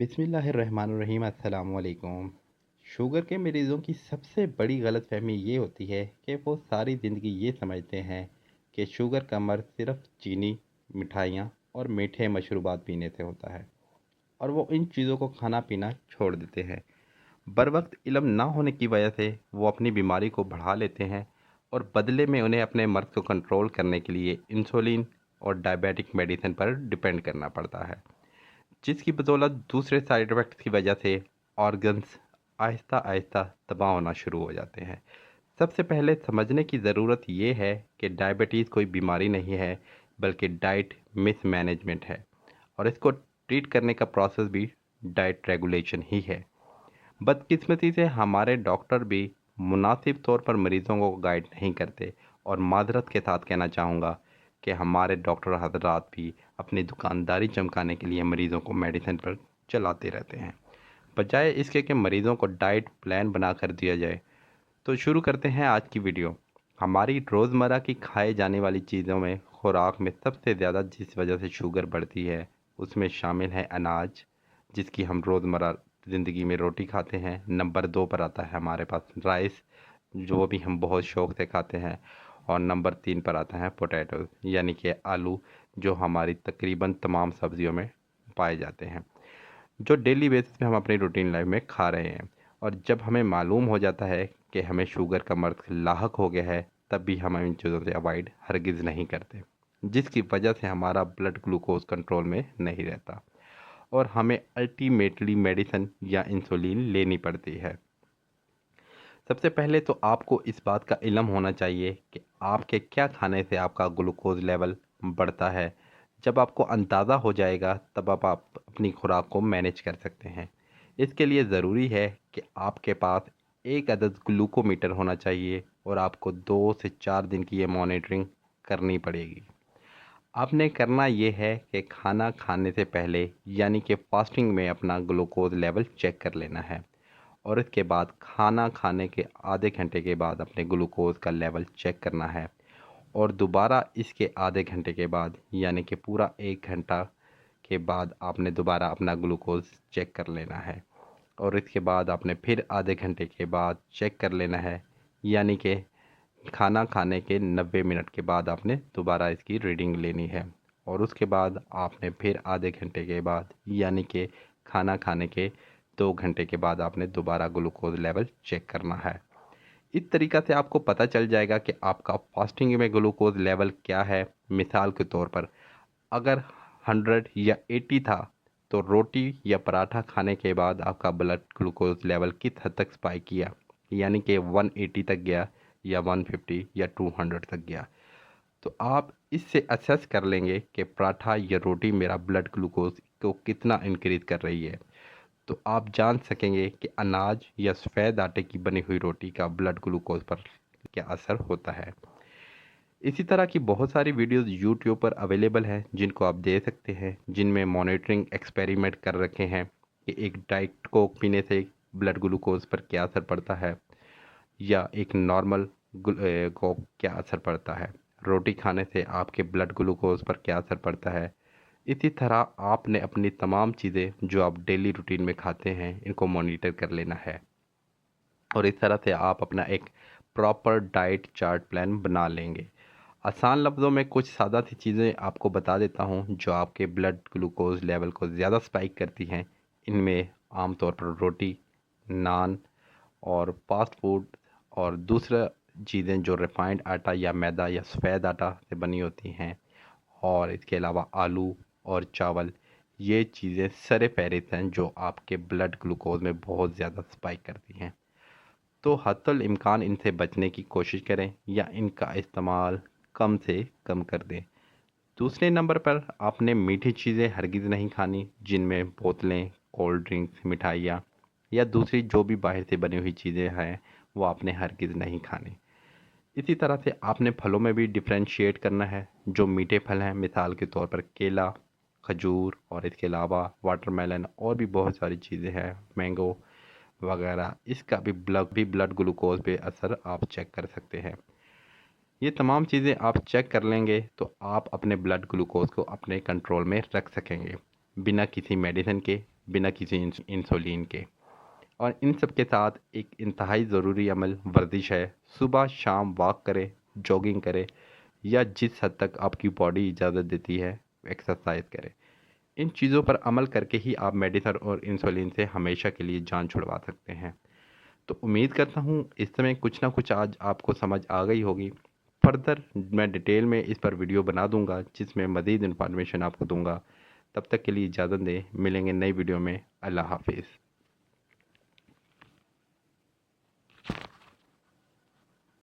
बिस्मिल्लाहिर्रहमानिर्रहीम अस्सलाम वालेकुम। शुगर के मरीज़ों की सबसे बड़ी गलतफ़हमी ये होती है कि वो सारी ज़िंदगी ये समझते हैं कि शुगर का मर्ज़ सिर्फ़ चीनी, मिठाइयाँ और मीठे मशरूबात पीने से होता है और वो इन चीज़ों को खाना-पीना छोड़ देते हैं। बरवक़्त इल्म ना होने की वजह से वो अपनी बीमारी को बढ़ा लेते हैं और बदले में उन्हें अपने मर्ज़ को कंट्रोल करने के लिए इंसुलिन और डायबिटिक मेडिसिन पर डिपेंड करना पड़ता है, जिसकी बदौलत दूसरे साइड इफ़ेक्ट्स की वजह से ऑर्गन्स आहिस्ता आहिस्ता तबाह होना शुरू हो जाते हैं। सबसे पहले समझने की ज़रूरत ये है कि डायबिटीज़ कोई बीमारी नहीं है, बल्कि डाइट मिसमैनेजमेंट है और इसको ट्रीट करने का प्रोसेस भी डाइट रेगुलेशन ही है। बदकिस्मती से हमारे डॉक्टर भी मुनासिब तौर पर मरीज़ों को गाइड नहीं करते और माज़रत के साथ कहना चाहूँगा कि हमारे डॉक्टर हज़रात भी अपनी दुकानदारी चमकाने के लिए मरीज़ों को मेडिसिन पर चलाते रहते हैं। बजाय इसके कि मरीज़ों को डाइट प्लान बना कर दिया जाए, तो शुरू करते हैं आज की वीडियो। हमारी रोज़मर्रा की खाए जाने वाली चीज़ों में खुराक में सबसे ज़्यादा जिस वजह से शुगर बढ़ती है, उसमें शामिल है अनाज, जिसकी हम रोज़मर्रा ज़िंदगी में रोटी खाते हैं। नंबर 2 पर आता है हमारे पास राइस, जो भी हम बहुत शौक़ से खाते हैं। और नंबर 3 पर आता है पोटैटो, यानी कि आलू, जो हमारी तकरीबन तमाम सब्जियों में पाए जाते हैं, जो डेली बेसिस पे हम अपनी रूटीन लाइफ में खा रहे हैं। और जब हमें मालूम हो जाता है कि हमें शुगर का मर्ज़ लाहक हो गया है, तब भी हम इन चीज़ों से अवॉइड हरगिज़ नहीं करते, जिसकी वजह से हमारा ब्लड ग्लूकोज़ कंट्रोल में नहीं रहता और हमें अल्टीमेटली मेडिसिन या इंसुलिन लेनी पड़ती है। सबसे पहले तो आपको इस बात का इल्म होना चाहिए कि आपके क्या खाने से आपका ग्लूकोज़ लेवल बढ़ता है। जब आपको अंदाज़ा हो जाएगा, तब आप अपनी खुराक को मैनेज कर सकते हैं। इसके लिए ज़रूरी है कि आपके पास एक अदद ग्लूकोमीटर होना चाहिए और आपको 2 से 4 दिन की ये मॉनिटरिंग करनी पड़ेगी। आपने करना ये है कि खाना खाने से पहले, यानी कि फास्टिंग में, अपना ग्लूकोज़ लेवल चेक कर लेना है और इसके बाद खाना खाने के आधे घंटे के बाद अपने ग्लूकोज़ का लेवल चेक करना है और दोबारा इसके आधे घंटे के बाद, यानी कि पूरा 1 घंटा के बाद, आपने दोबारा अपना ग्लूकोज़ चेक कर लेना है और इसके बाद आपने फिर आधे घंटे के बाद चेक कर लेना है, यानी कि खाना खाने के 90 मिनट के बाद आपने दोबारा इसकी रीडिंग लेनी है और उसके बाद आपने फिर आधे घंटे के बाद, यानी कि खाना खाने के 2 घंटे के बाद, आपने दोबारा ग्लूकोज़ लेवल चेक करना है। इस तरीक़ा से आपको पता चल जाएगा कि आपका फास्टिंग में ग्लूकोज़ लेवल क्या है। मिसाल के तौर पर अगर 100 या 80 था, तो रोटी या पराठा खाने के बाद आपका ब्लड ग्लूकोज़ लेवल किस हद तक स्पाइक किया, यानी कि 180 तक गया या 150 या 200 तक गया। तो आप इससे असेस कर लेंगे कि पराठा या रोटी मेरा ब्लड ग्लूकोज़ को कितना इंक्रीज़ कर रही है। तो आप जान सकेंगे कि अनाज या सफ़ेद आटे की बनी हुई रोटी का ब्लड ग्लूकोज़ पर क्या असर होता है। इसी तरह की बहुत सारी वीडियोस यूट्यूब पर अवेलेबल हैं, जिनको आप दे सकते हैं, जिनमें मॉनिटरिंग एक्सपेरिमेंट कर रखे हैं कि एक डाइट कोक पीने से ब्लड ग्लूकोज़ पर क्या असर पड़ता है या एक नॉर्मल को क्या असर पड़ता है, रोटी खाने से आपके ब्लड ग्लूकोज़ पर क्या असर पड़ता है। इसी तरह आपने अपनी तमाम चीज़ें जो आप डेली रूटीन में खाते हैं, इनको मॉनिटर कर लेना है और इस तरह से आप अपना एक प्रॉपर डाइट चार्ट प्लान बना लेंगे। आसान लफ्ज़ों में कुछ सादा सी चीज़ें आपको बता देता हूँ जो आपके ब्लड ग्लूकोज़ लेवल को ज़्यादा स्पाइक करती हैं। इनमें आमतौर पर रोटी, नान और फास्ट फूड और दूसरा चीज़ें जो रिफाइंड आटा या मैदा या सफ़ेद आटा से बनी होती हैं, और इसके अलावा आलू और चावल, ये चीज़ें सर-ए-फ़हरिस्त हैं जो आपके ब्लड ग्लूकोज़ में बहुत ज़्यादा स्पाइक करती हैं। तो हत्तल इम्कान इनसे बचने की कोशिश करें या इनका इस्तेमाल कम से कम कर दें। दूसरे नंबर पर आपने मीठी चीज़ें हरगिज़ नहीं खानी, जिनमें बोतलें, कोल्ड ड्रिंक्स, मिठाइयाँ या दूसरी जो भी बाहर से बनी हुई चीज़ें हैं, वो आपने हरगिज़ नहीं खानी। इसी तरह से आपने फलों में भी डिफ़रेंशिएट करना है। जो मीठे फल हैं, मिसाल के तौर पर केला, खजूर और इसके अलावा वाटरमेलन और भी बहुत सारी चीज़ें हैं, मैंगो वगैरह, इसका भी ब्लड ग्लूकोज़ पे असर आप चेक कर सकते हैं। ये तमाम चीज़ें आप चेक कर लेंगे तो आप अपने ब्लड ग्लूकोज़ को अपने कंट्रोल में रख सकेंगे, बिना किसी मेडिसिन के बिना किसी इंसुलिन के। और इन सब के साथ एक इंतहाई ज़रूरी अमल वर्जिश है। सुबह शाम वॉक करें, जॉगिंग करें, या जिस हद तक आपकी बॉडी इजाज़त देती है एक्सरसाइज करें। इन चीज़ों पर अमल करके ही आप मेडिसिन और इंसुलिन से हमेशा के लिए जान छुड़वा सकते हैं। तो उम्मीद करता हूँ इस समय कुछ ना कुछ आज आपको समझ आ गई होगी। फर्दर मैं डिटेल में इस पर वीडियो बना दूंगा जिसमें मज़ीद इन्फॉर्मेशन आपको दूंगा। तब तक के लिए इजाज़त दें, मिलेंगे नई वीडियो में। अल्लाह हाफिज़।